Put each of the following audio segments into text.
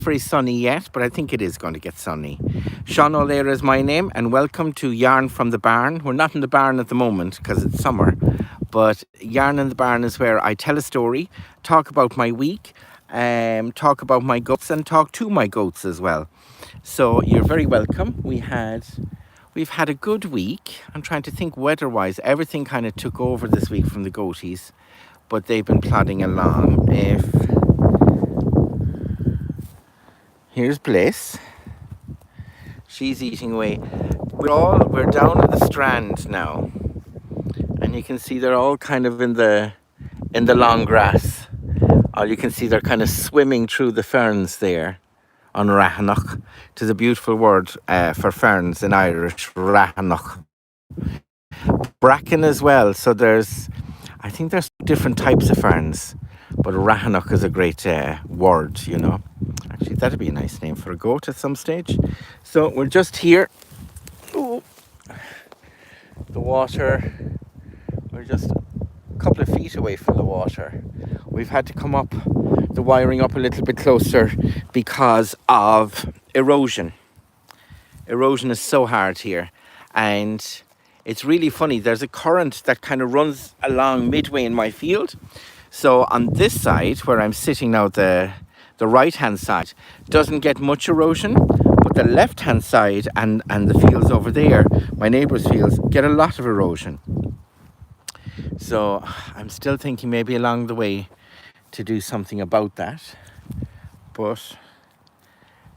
very sunny yet, but I think it is going to get sunny. Sean O'Leary is my name, and welcome to Yarn from the Barn. We're not in the barn at the moment because it's summer, but Yarn in the Barn is where I tell a story, talk about my week, talk about my goats, and talk to my goats as well. So you're very welcome. We've had a good week. I'm trying to think weather-wise. Everything kind of took over this week from the goaties, but they've been plodding along. Here's Bliss. She's eating away. We're down at the strand now, and you can see they're all kind of in the long grass. Or you can see they're kind of swimming through the ferns there on Rahanach. It is a beautiful word for ferns in Irish, Rahanach. Bracken as well. So I think there's different types of ferns, but Rahanach is a great word, you know. Actually, that'd be a nice name for a goat at some stage. So we're just here. Ooh, the water. We're just a couple of feet away from the water. We've had to come up the wiring up a little bit closer because of erosion. Erosion is so hard here, and it's really funny. There's a current that kind of runs along midway in my field. So on this side where I'm sitting now, the right hand side doesn't get much erosion, but the left hand side and the fields over there, my neighbour's fields, get a lot of erosion. So I'm still thinking maybe along the way to do something about that, but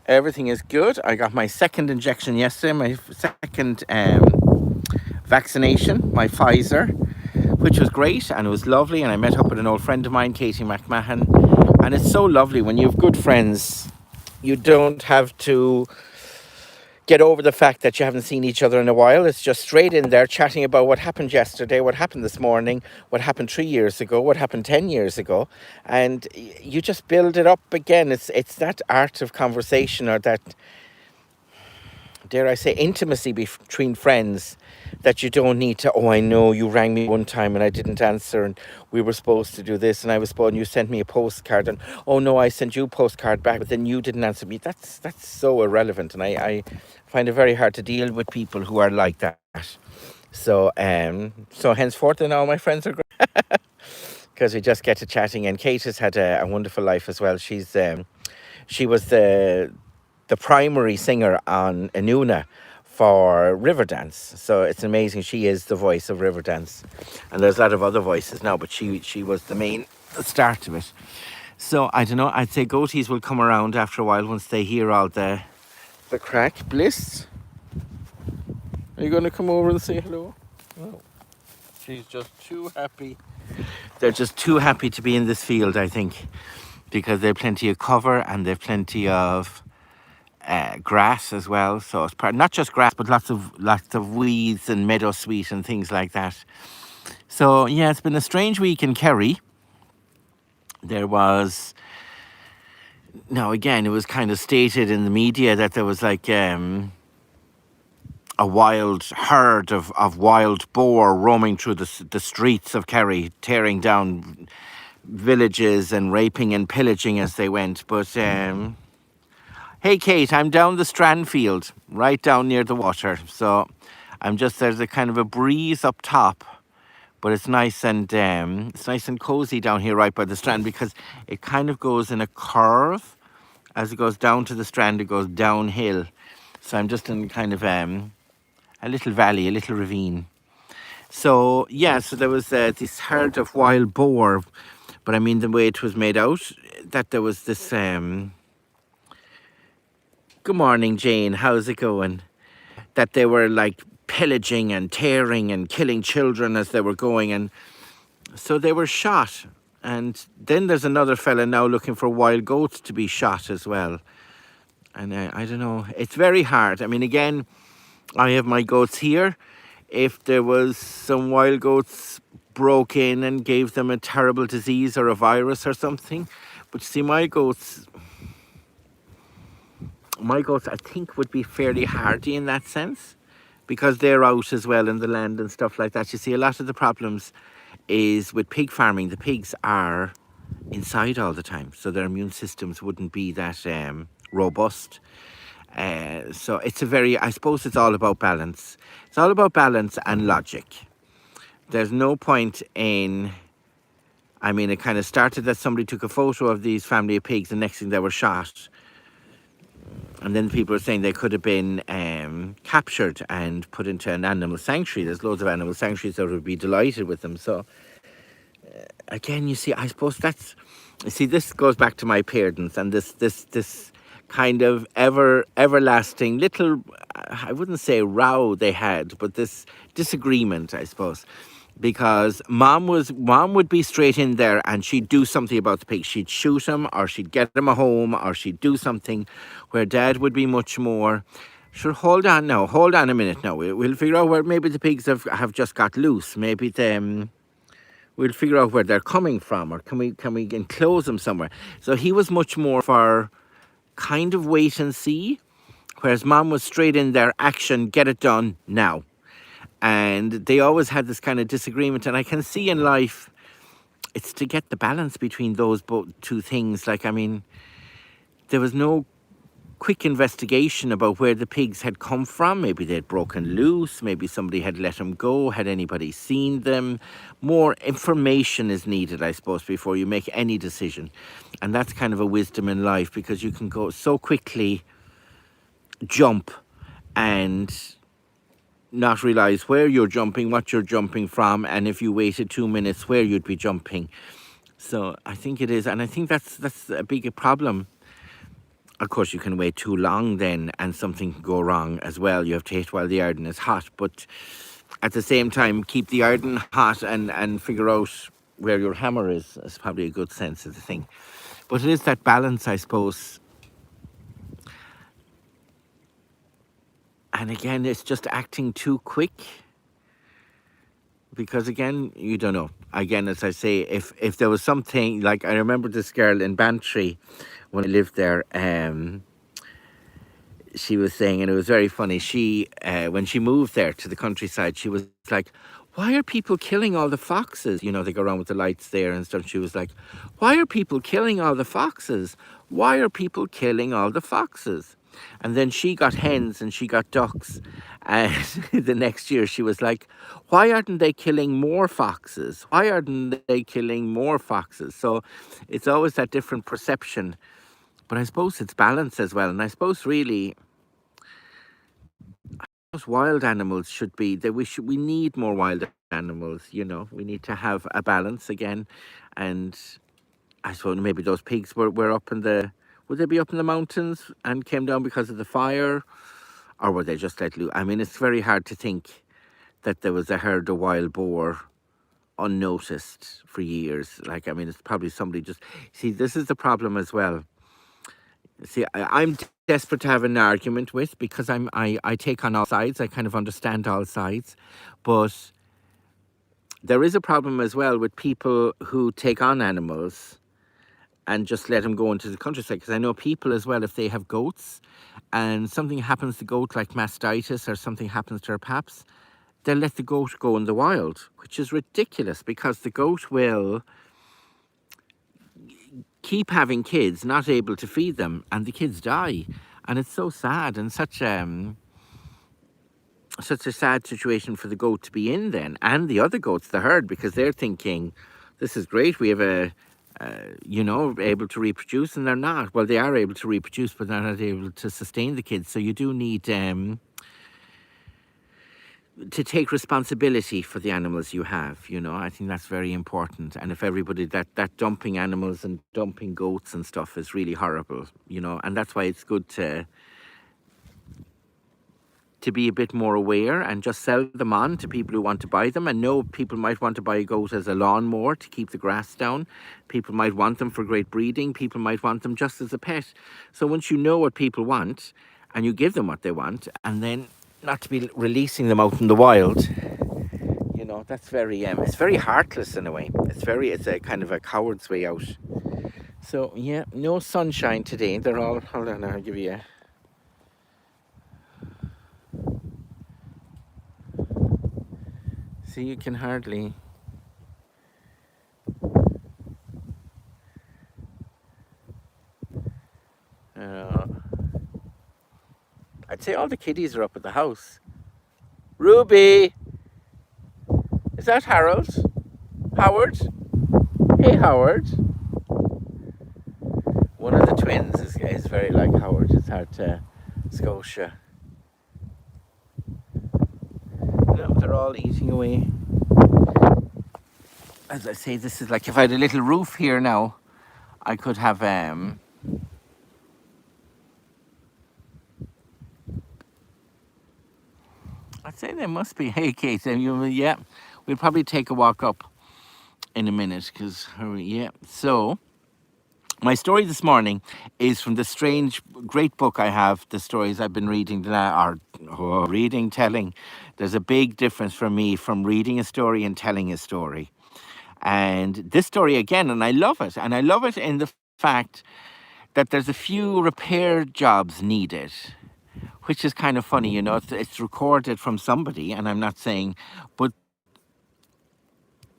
everything is good. I got my second injection yesterday, my second vaccination, my Pfizer, which was great, and it was lovely. And I met up with an old friend of mine, Katie McMahon, and it's so lovely when you have good friends. You don't have to get over the fact that you haven't seen each other in a while. It's just straight in there chatting about what happened yesterday, what happened this morning, what happened 3 years ago, what happened 10 years ago, and you just build it up again. It's that art of conversation, or that, dare I say, intimacy between friends, that you don't need to, oh, I know you rang me one time and I didn't answer, and we were supposed to do this, and I was supposed, and you sent me a postcard, and oh no, I sent you a postcard back, but then you didn't answer me. That's so irrelevant, and I find it very hard to deal with people who are like that. So henceforth, and all my friends are great because we just get to chatting. And Kate has had a wonderful life as well. She was the primary singer on Inuna for Riverdance. So it's amazing. She is the voice of Riverdance. And there's a lot of other voices now, but she was the start of it. So I don't know, I'd say goatees will come around after a while once they hear all the crack. Bliss, are you going to come over and say hello? No. She's just too happy. They're just too happy to be in this field, I think, because they have plenty of cover and they have plenty of grass as well. So it's not just grass, but lots of weeds and meadowsweet and things like that. So yeah, it's been a strange week in Kerry. There was, now again, it was kind of stated in the media that there was like a wild herd of wild boar roaming through the streets of Kerry, tearing down villages and raping and pillaging as they went. But hey Kate, I'm down the Strandfield, right down near the water. So there's a kind of a breeze up top, but it's nice and cozy down here right by the strand, because it kind of goes in a curve. As it goes down to the strand, it goes downhill. So I'm just in kind of a little valley, a little ravine. So yeah, so there was this herd of wild boar, but I mean the way it was made out, that there was this good morning, Jane, how's it going? That they were like pillaging and tearing and killing children as they were going, and so they were shot. And then there's another fella now looking for wild goats to be shot as well. And I don't know, it's very hard. I mean, again, I have my goats here. If there was some wild goats broke in and gave them a terrible disease or a virus or something, but see, my goats I think would be fairly hardy in that sense, because they're out as well in the land and stuff like that. You see, a lot of the problems is with pig farming. The pigs are inside all the time, so their immune systems wouldn't be that robust. So it's a very, I suppose it's all about balance. It's all about balance and logic. There's no point in, I mean, it kind of started that somebody took a photo of these family of pigs, and next thing they were shot. And then people are saying they could have been captured and put into an animal sanctuary. There's loads of animal sanctuaries that would be delighted with them. So again, you see, I suppose that's, you see, this goes back to my parents and this kind of everlasting little, I wouldn't say row they had, but this disagreement, I suppose, because mom would be straight in there and she'd do something about the pig. She'd shoot him, or she'd get him a home, or she'd do something, where dad would be much more, sure, hold on now, hold on a minute now, we'll figure out where maybe the pigs have just got loose, maybe them, we'll figure out where they're coming from, or can we enclose them somewhere. So he was much more for kind of wait and see, whereas mom was straight in there, action, get it done now. And they always had this kind of disagreement, and I can see in life it's to get the balance between those both two things. Like, I mean, there was no quick investigation about where the pigs had come from. Maybe they'd broken loose, maybe somebody had let them go, had anybody seen them. More information is needed, I suppose, before you make any decision. And that's kind of a wisdom in life, because you can go so quickly, jump, and not realize where you're jumping, what you're jumping from, and if you waited 2 minutes, where you'd be jumping. So I think it is, and I think that's a big problem. Of course, you can wait too long then, and something can go wrong as well. You have to hit while the iron is hot, but at the same time, keep the iron hot and figure out where your hammer is. That's probably a good sense of the thing. But it is that balance, I suppose. And again, it's just acting too quick, because again, you don't know. Again, as I say, if there was something, like I remember this girl in Bantry when I lived there, she was saying, and it was very funny, she when she moved there to the countryside, she was like, why are people killing all the foxes? You know, they go around with the lights there and stuff. She was like, why are people killing all the foxes? Why are people killing all the foxes? And then she got hens and she got ducks. And the next year she was like, why aren't they killing more foxes? Why aren't they killing more foxes? So it's always that different perception. But I suppose it's balance as well. And I suppose really those wild animals should be that we need more wild animals, you know. We need to have a balance again. And I suppose maybe those pigs were up in the, would they be up in the mountains and came down because of the fire? Or were they just let loose? I mean, it's very hard to think that there was a herd of wild boar unnoticed for years. Like, I mean, it's probably somebody just, see, this is the problem as well. See, I'm desperate to have an argument with, because I take on all sides. I kind of understand all sides. But there is a problem as well with people who take on animals and just let them go into the countryside. Because I know people as well, if they have goats and something happens to the goat, like mastitis, or something happens to her paps, they'll let the goat go in the wild, which is ridiculous, because the goat will keep having kids, not able to feed them, and the kids die. And it's so sad, and such a sad situation for the goat to be in then, and the other goats, the herd, because they're thinking, this is great, we have a, you know, able to reproduce, and they're not. Well, they are able to reproduce, but they're not able to sustain the kids. So you do need to take responsibility for the animals you have, you know. I think that's very important. And if everybody, that dumping animals and dumping goats and stuff is really horrible, you know. And that's why it's good to be a bit more aware and just sell them on to people who want to buy them. And know people might want to buy a goat as a lawnmower to keep the grass down. People might want them for great breeding. People might want them just as a pet. So once you know what people want and you give them what they want, and then not to be releasing them out in the wild, you know, that's very it's very heartless in a way. It's a kind of a coward's way out. So yeah, no sunshine today. They're all, hold on, I'll give you a, see, you can hardly, Uh, I'd say all the kiddies are up at the house. Ruby, is that Harold? Howard? Hey, Howard. One of the twins is very like Howard. It's hard to Scotia. No, they're all eating away. As I say, this is like if I had a little roof here now, I could have I'd say there must be. Hey, Kate, yeah, we'll probably take a walk up in a minute because, yeah. So, my story this morning is from the strange, great book I have, the stories I've been reading, reading, telling. There's a big difference for me from reading a story and telling a story. And this story again, and I love it. And I love it in the fact that there's a few repair jobs needed, which is kind of funny, you know. It's recorded from somebody, and I'm not saying, but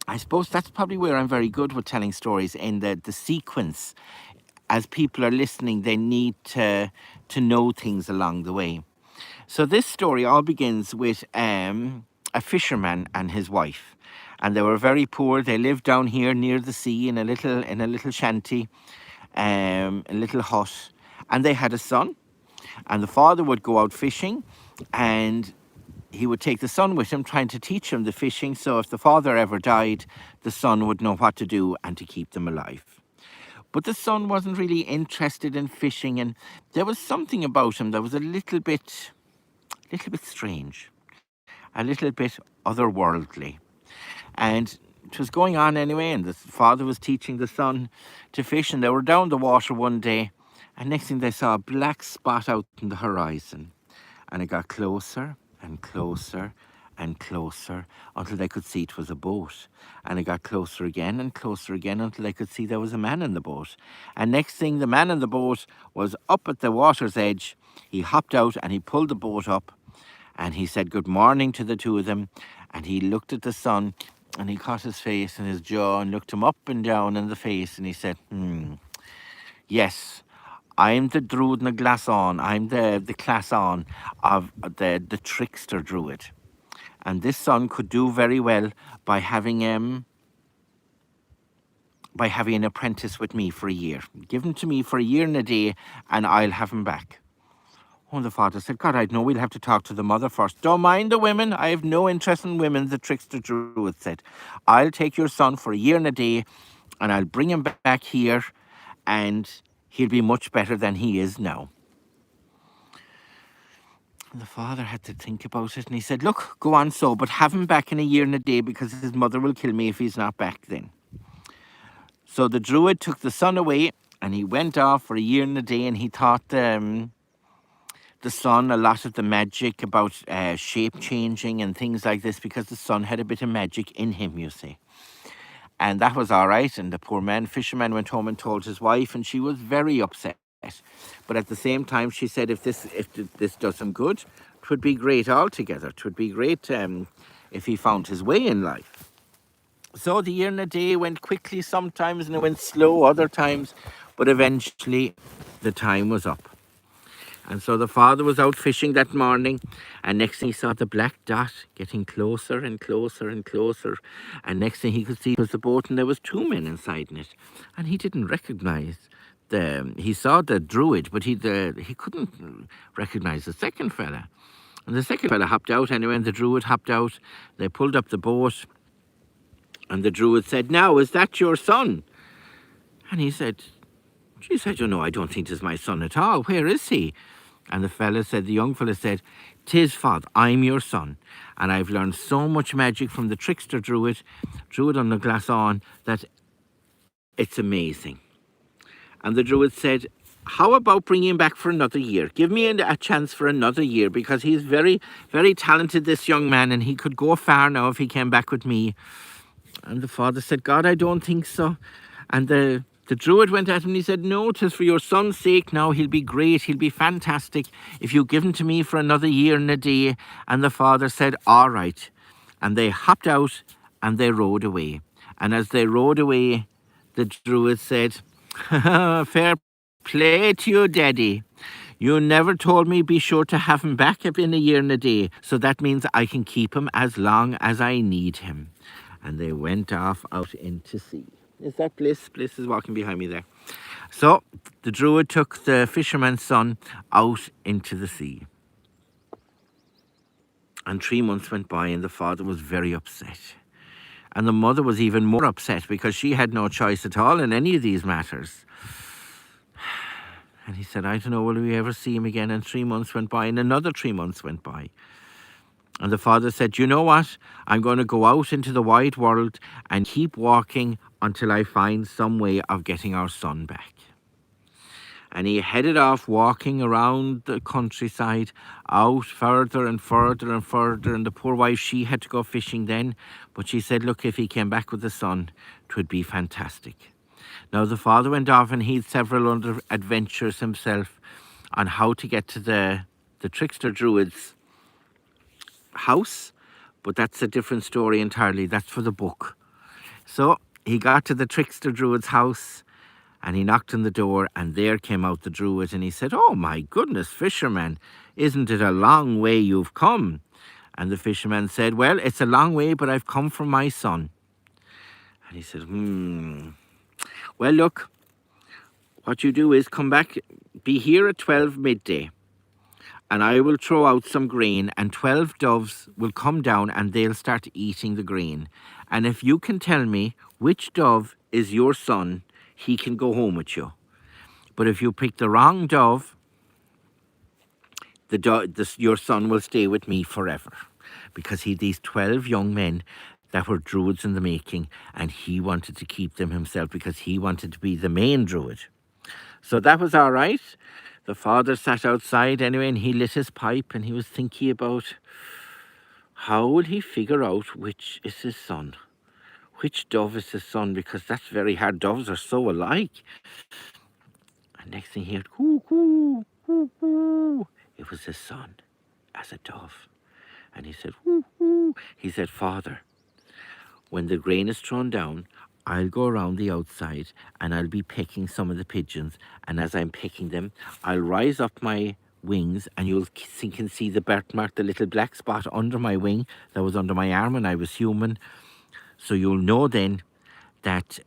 I suppose that's probably where I'm very good with telling stories, in the sequence. As people are listening, they need to know things along the way. So this story all begins with a fisherman and his wife, and they were very poor. They lived down here near the sea in a little shanty, a little hut, and they had a son. And the father would go out fishing, and he would take the son with him, trying to teach him the fishing. So if the father ever died, the son would know what to do and to keep them alive. But the son wasn't really interested in fishing, and there was something about him that was a little bit strange, a little bit otherworldly. And it was going on anyway, and the father was teaching the son to fish, and they were down the water one day, and next thing they saw a black spot out in the horizon, and it got closer and closer and closer until they could see it was a boat. And it got closer again and closer again until they could see there was a man in the boat. And next thing, the man in the boat was up at the water's edge. He hopped out and he pulled the boat up, and he said good morning to the two of them. And he looked at the son, and he caught his face and his jaw and looked him up and down in the face, and he said, yes, I'm the Druid na Glassón. I'm the Classon of the trickster Druid. And this son could do very well by having an apprentice with me for a year. Give him to me for a year and a day, and I'll have him back. Oh, the father said, God, I know we'll have to talk to the mother first. Don't mind the women. I have no interest in women, the trickster Druid said. I'll take your son for a year and a day, and I'll bring him back here, and he'll be much better than he is now. And the father had to think about it, and he said, look, go on so, but have him back in a year and a day, because his mother will kill me if he's not back then. So the Druid took the son away, and he went off for a year and a day, and he taught the son a lot of the magic about shape changing and things like this, because the son had a bit of magic in him, you see. And that was all right. And the poor fisherman went home and told his wife, and she was very upset. But at the same time, she said, if this does him good, it would be great altogether. It would be great if he found his way in life. So the year and a day went quickly sometimes, and it went slow other times. But eventually, the time was up. And so the father was out fishing that morning, and next thing he saw the black dot getting closer and closer and closer. And next thing he could see was the boat, and there was two men inside in it. And he didn't recognize he saw the Druid, but he couldn't recognize the second fella. And the second fella hopped out anyway, and the Druid hopped out. They pulled up the boat, and the Druid said, now, is that your son? And he said, geez, I don't know, I don't think it's my son at all. Where is he? And the young fella said, 'tis father, I'm your son, and I've learned so much magic from the trickster Druid on the Glassón, that it's amazing. And the Druid said, how about bringing him back for another year? Give me a chance for another year, because he's very, very talented, this young man, and he could go far now if he came back with me. And the father said, God, I don't think so. And the Druid went at him and he said, no, 'tis for your son's sake now. He'll be great. He'll be fantastic if you give him to me for another year and a day. And the father said, all right. And they hopped out and they rowed away. And as they rowed away, the Druid said, fair Play to you, Daddy. You never told me be sure to have him back up in a year and a day, so that means I can keep him as long as I need him. And they went off out into sea. Is that Bliss? Bliss is walking behind me there. So the druid took the fisherman's son out into the sea. And 3 months went by, and the father was very upset. And the mother was even more upset because she had no choice at all in any of these matters. And he said, I don't know, will we ever see him again? And 3 months went by, and another 3 months went by. And the father said, you know what? I'm going to go out into the wide world and keep walking until I find some way of getting our son back. And he headed off walking around the countryside, out further and further and further. And the poor wife, she had to go fishing then. But she said, look, if he came back with the son, it would be fantastic. Now, the father went off and he had several other adventures himself on how to get to the trickster druid's house. But that's a different story entirely. That's for the book. So he got to the trickster druid's house and he knocked on the door, and there came out the druid, and he said, oh my goodness, fisherman, isn't it a long way you've come? And the fisherman said, well, it's a long way, but I've come for my son. And he said, well, look, what you do is come back, be here at 12 midday, and I will throw out some grain, and 12 doves will come down and they'll start eating the grain. And if you can tell me which dove is your son, he can go home with you. But if you pick the wrong dove, your son will stay with me forever. Because he had these 12 young men that were druids in the making, and he wanted to keep them himself because he wanted to be the main druid. So that was all right. The father sat outside anyway, and he lit his pipe, and he was thinking about how will he figure out which is his son. Which dove is his son? Because that's very hard. Doves are so alike. And next thing he heard, coo, coo, coo, coo. It was his son as a dove. And he said, woo, woo. He said, Father, when the grain is thrown down, I'll go around the outside and I'll be pecking some of the pigeons. And as I'm pecking them, I'll rise up my wings and you can see the birthmark, the little black spot under my wing that was under my arm when I was human. So you'll know then that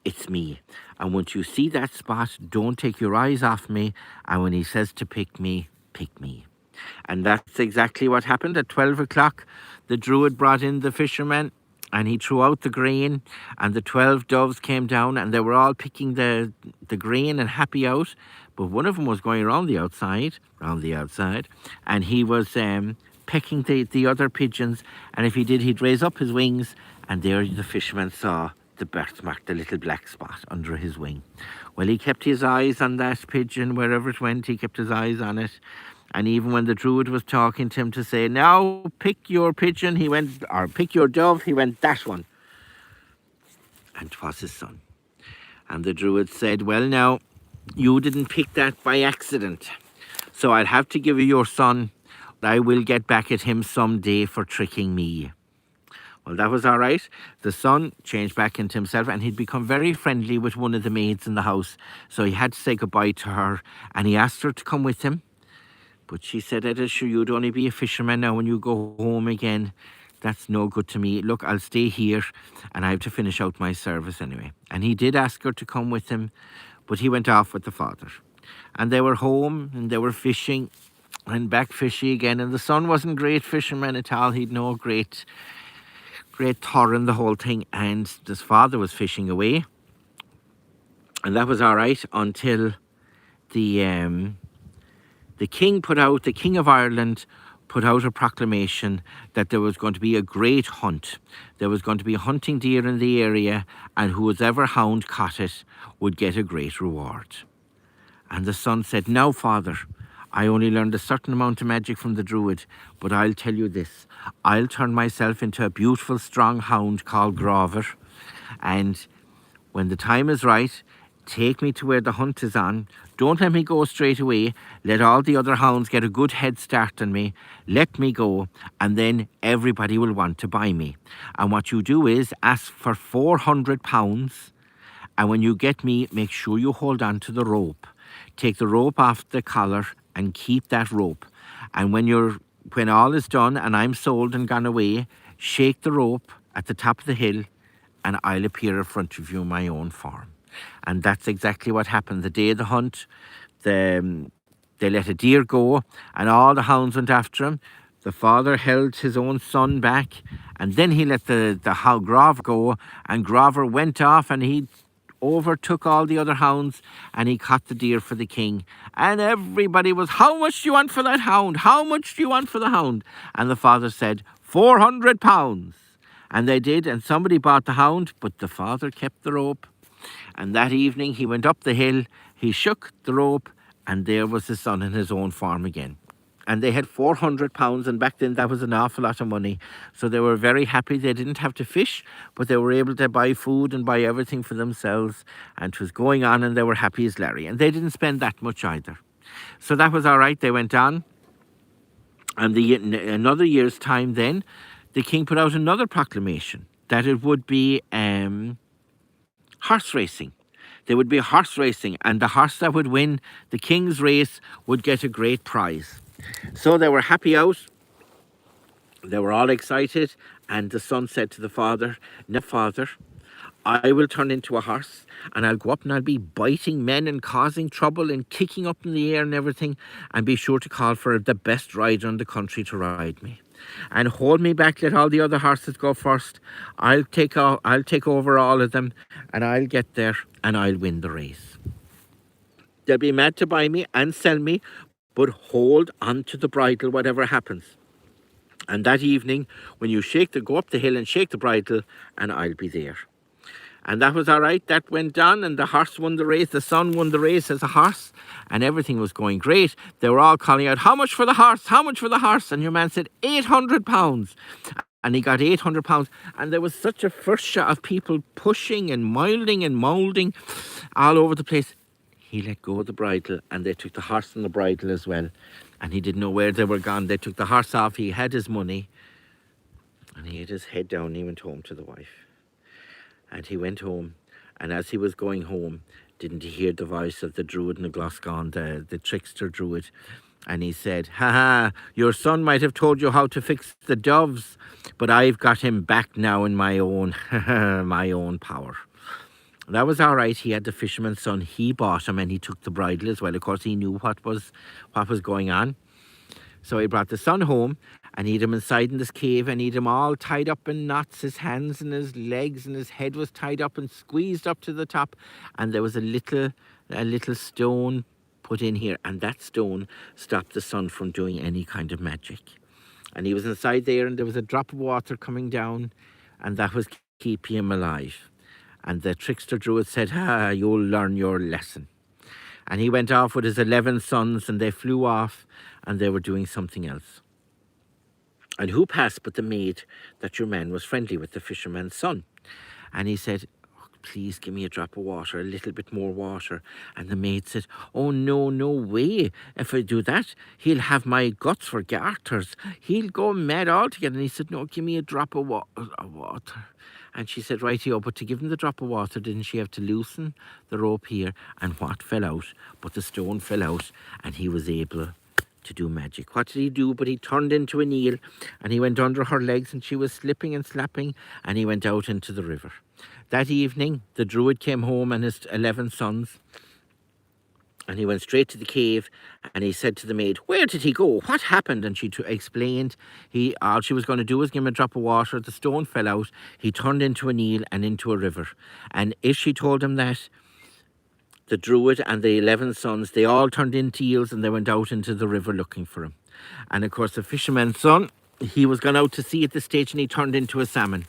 it's me. And once you see that spot, don't take your eyes off me. And when he says to pick me, pick me. And that's exactly what happened. At 12 o'clock, the druid brought in the fisherman and he threw out the grain, and the 12 doves came down and they were all picking the grain and happy out. But one of them was going around the outside, and he was pecking the other pigeons, and if he did, he'd raise up his wings, and there the fisherman saw the birthmark, the little black spot under his wing. Well, he kept his eyes on that pigeon wherever it went. He kept his eyes on it, and even when the druid was talking to him to say, now pick your pigeon, he went, or pick your dove, he went, that one. And 'twas his son. And the druid said, well, now you didn't pick that by accident, so I'll have to give you your son. I will get back at him someday for tricking me. Well, that was all right. The son changed back into himself, and he'd become very friendly with one of the maids in the house. So he had to say goodbye to her, and he asked her to come with him. But she said, Edda, sure, you'd only be a fisherman now when you go home again. That's no good to me. Look, I'll stay here, and I have to finish out my service anyway. And he did ask her to come with him, but he went off with the father. And they were home, and they were fishing, and back fishing again. And the son wasn't great fisherman at all. He'd no great thought in the whole thing. And his father was fishing away. And that was all right until the king of Ireland put out a proclamation that there was going to be a great hunt. There was going to be a hunting deer in the area, and whoever hound caught it would get a great reward. And the son said, now, father, I only learned a certain amount of magic from the druid, but I'll tell you this. I'll turn myself into a beautiful, strong hound called Grover, and when the time is right, take me to where the hunt is on. Don't let me go straight away. Let all the other hounds get a good head start on me. Let me go, and then everybody will want to buy me. And what you do is ask for £400, And when you get me, make sure you hold on to the rope. Take the rope off the collar and keep that rope. And when all is done and I'm sold and gone away, shake the rope at the top of the hill and I'll appear in front of you in my own form. And that's exactly what happened. The day of the hunt, they let a deer go and all the hounds went after him. The father held his own son back and then he let the Grover go, and Grover went off and he overtook all the other hounds and he caught the deer for the king. And everybody was, how much do you want for that hound? How much do you want for the hound? And the father said, £400. And they did, and somebody bought the hound, but the father kept the rope. And that evening he went up the hill, he shook the rope, and there was his son in his own farm again. And they had £400, and back then that was an awful lot of money. So they were very happy. They didn't have to fish, but they were able to buy food and buy everything for themselves. And it was going on, and they were happy as Larry. And they didn't spend that much either. So that was all right. They went on. And another year's time then, the king put out another proclamation that it would be horse racing. There would be horse racing, and the horse that would win the king's race would get a great prize. So they were happy out. They were all excited, and the son said to the father, "Now, father, I will turn into a horse, and I'll go up and I'll be biting men and causing trouble and kicking up in the air and everything, and be sure to call for the best rider in the country to ride me. And hold me back, let all the other horses go first. I'll take over all of them, and I'll get there, and I'll win the race. They'll be mad to buy me and sell me, but hold on to the bridle whatever happens. And that evening, when you go up the hill and shake the bridle, and I'll be there." And that was all right. That went on, and the horse won the race. The son won the race as a horse, and everything was going great. They were all calling out, "How much for the horse? How much for the horse?" And your man said, £800. And he got £800. And there was such a fursha of people pushing and milding and moulding all over the place. He let go of the bridle, and they took the horse and the bridle as well. And he didn't know where they were gone. They took the horse off. He had his money, and he had his head down. And he went home to the wife. And he went home, and as he was going home, didn't he hear the voice of the druid in Glasgow, the trickster druid? And he said, "Ha ha, your son might have told you how to fix the doves, but I've got him back now in my own my own power." That was all right. He had the fisherman's son. He bought him, and he took the bridle as well. Of course, he knew what was going on. So he brought the son home, and he had him inside in this cave, and he had him all tied up in knots, his hands and his legs, and his head was tied up and squeezed up to the top. And there was a little stone put in here, and that stone stopped the son from doing any kind of magic. And he was inside there, and there was a drop of water coming down, and that was keeping him alive. And the trickster druid said, "You'll learn your lesson." And he went off with his 11 sons, and they flew off, and they were doing something else. And who passed but the maid that your man was friendly with, the fisherman's son? And he said, "Oh, please give me a drop of water, a little bit more water." And the maid said, "Oh, no, no way. If I do that, he'll have my guts for garters. He'll go mad altogether." And he said, "No, give me a drop of water." And she said, "Rightio," but to give him the drop of water, didn't she have to loosen the rope here? And what fell out? But the stone fell out, and he was able to do magic. What did he do? But he turned into an eel, and he went under her legs, and she was slipping and slapping, and he went out into the river. That evening, the druid came home and his 11 sons, and he went straight to the cave, and he said to the maid, "Where did he go? What happened?" And she explained. All she was going to do was give him a drop of water. The stone fell out. He turned into an eel and into a river. And if she told him that, the druid and the 11 sons, they all turned into eels, and they went out into the river looking for him. And of course, the fisherman's son, he was gone out to sea at this stage, and he turned into a salmon.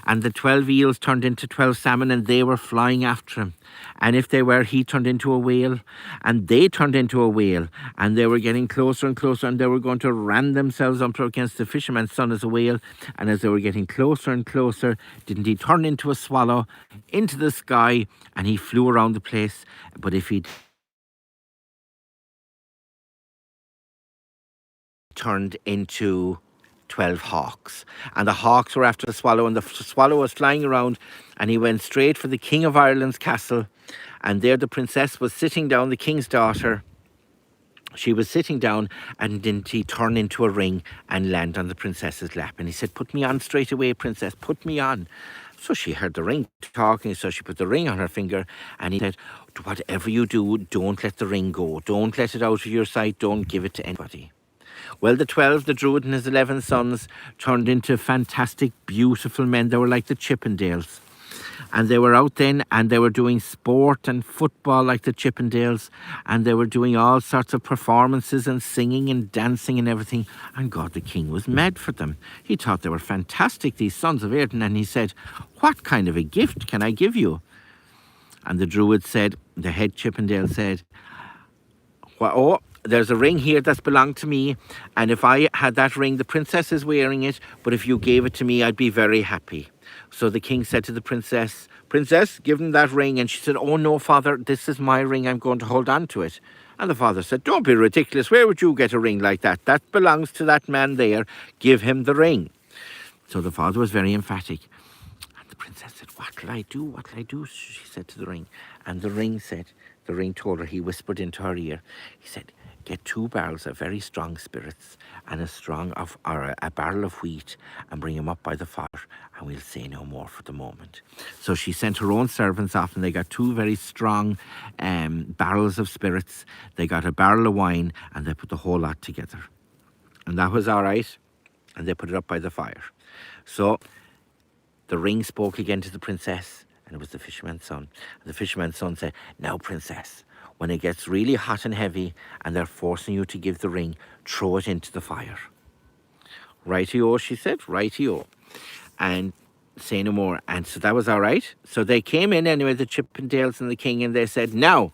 And the 12 eels turned into 12 salmon, and they were flying after him. And if they were, he turned into a whale, and they turned into a whale, and they were getting closer and closer, and they were going to ram themselves up against the fisherman's son as a whale. And as they were getting closer and closer, didn't he turn into a swallow into the sky, and he flew around the place? But if he turned into 12 hawks. And the hawks were after the swallow, and the swallow was flying around, and he went straight for the King of Ireland's castle. And there the princess was sitting down, the king's daughter. She was sitting down, and didn't he turn into a ring and land on the princess's lap? And he said, "Put me on straight away, princess, put me on." So she heard the ring talking, so she put the ring on her finger, and he said, "Whatever you do, don't let the ring go. Don't let it out of your sight. Don't give it to anybody." Well, the 12, the Druid and his 11 sons, turned into fantastic, beautiful men. They were like the Chippendales. And they were out then, and they were doing sport and football like the Chippendales, and they were doing all sorts of performances and singing and dancing and everything. And God the King was mad for them. He thought they were fantastic, these sons of Éireann, and he said, "What kind of a gift can I give you?" And the Druid said, the head Chippendale said, "Oh, there's a ring here that's belonged to me, and if I had that ring, the princess is wearing it, but if you gave it to me, I'd be very happy." So the king said to the princess, "Princess, give him that ring." And she said, "Oh no, father, this is my ring. I'm going to hold on to it." And the father said, "Don't be ridiculous. Where would you get a ring like that? That belongs to that man there. Give him the ring." So the father was very emphatic. And the princess said, "What'll I do? What'll I do?" She said to the ring. And the ring told her, he whispered into her ear, he said, "Get 2 barrels of very strong spirits and a barrel of wheat, and bring them up by the fire, and we'll say no more for the moment." So she sent her own servants off, and they got 2 very strong barrels of spirits. They got a barrel of wine, and they put the whole lot together. And that was all right, and they put it up by the fire. So the ring spoke again to the princess, and it was the fisherman's son. And the fisherman's son said, "Now, princess, when it gets really hot and heavy and they're forcing you to give the ring, throw it into the fire." "Righty-o," she said, "righty-o." And say no more. And so that was all right. So they came in anyway, the Chippendales and the king, and they said, "Now,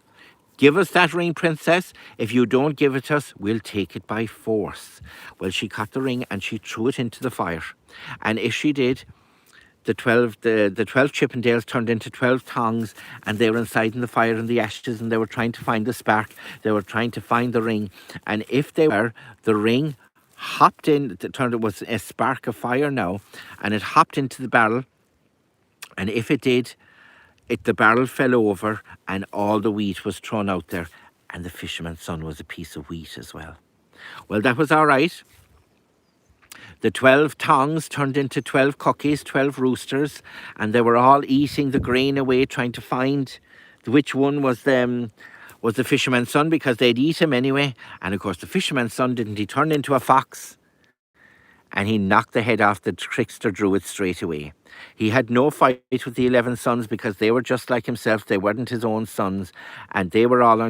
give us that ring, princess. If you don't give it to us, we'll take it by force." Well, she caught the ring and she threw it into the fire. And if she did, the 12 Chippendales turned into 12 tongs, and they were inside in the fire and the ashes, and they were trying to find the spark. They were trying to find the ring. And if they were, the ring hopped in, it was a spark of fire now, and it hopped into the barrel. And if it did, the barrel fell over, and all the wheat was thrown out there. And the fisherman's son was a piece of wheat as well. Well, that was all right. The 12 tongs turned into 12 cookies, 12 roosters, and they were all eating the grain away, trying to find which one was the fisherman's son, because they'd eat him anyway. And of course, the fisherman's son didn't. He turned into a fox, and he knocked the head off the trickster Druid straight away. He had no fight with the 11 sons, because they were just like himself. They weren't his own sons, and they were all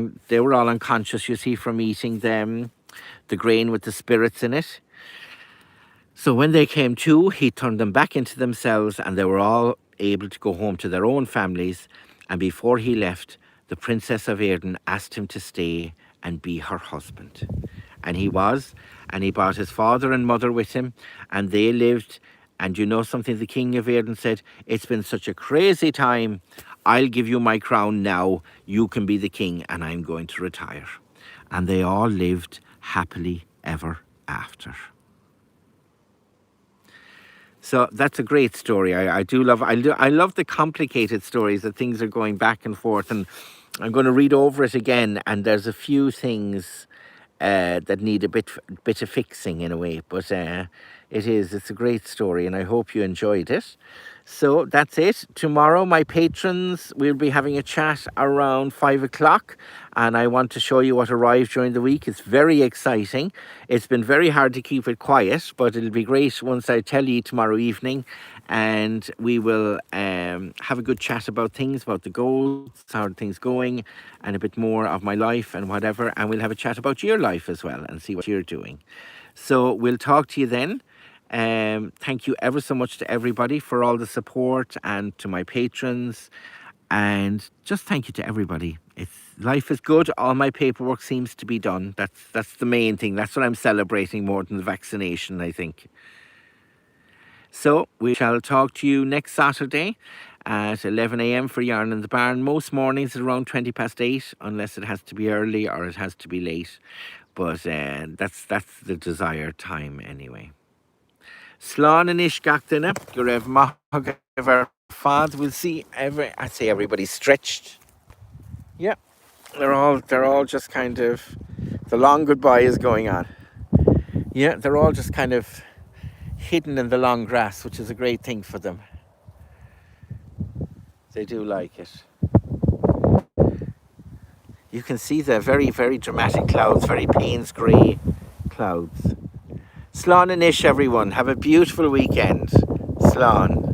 unconscious, you see, from eating the grain with the spirits in it. So when they came to, he turned them back into themselves, and they were all able to go home to their own families. And before he left, the Princess of Éireann asked him to stay and be her husband. And he was, and he brought his father and mother with him, and they lived. And you know something, the King of Éireann said, "It's been such a crazy time. I'll give you my crown now. You can be the king, and I'm going to retire." And they all lived happily ever after. So that's a great story. I love the complicated stories, that things are going back and forth. And I'm going to read over it again, and there's a few things that need a bit of fixing in a way. But it's a great story, and I hope you enjoyed it. So that's it. Tomorrow, my patrons, we'll be having a chat around 5 o'clock, and I want to show you what arrived during the week. It's very exciting. It's been very hard to keep it quiet, but it'll be great once I tell you tomorrow evening, and we will have a good chat about things, about the goals, how are things going, and a bit more of my life and whatever, and we'll have a chat about your life as well and see what you're doing. So we'll talk to you then. Thank you ever so much to everybody for all the support, and to my patrons, and just thank you to everybody. Life is good. All my paperwork seems to be done. That's the main thing. That's what I'm celebrating more than the vaccination, I think. So we shall talk to you next Saturday at 11 a.m. for Yarn in the Barn. Most mornings at around 8:20, unless it has to be early or it has to be late. But that's the desired time anyway. Slán in ish gachtainna, go raibh maithag ever fad. We'll see I'd say everybody's stretched. Yeah, they're all just kind of, the long goodbye is going on. Yeah, they're all just kind of hidden in the long grass, which is a great thing for them. They do like it. You can see the very, very dramatic clouds, very Payne's grey clouds. Slán in ish, everyone. Have a beautiful weekend. Slán.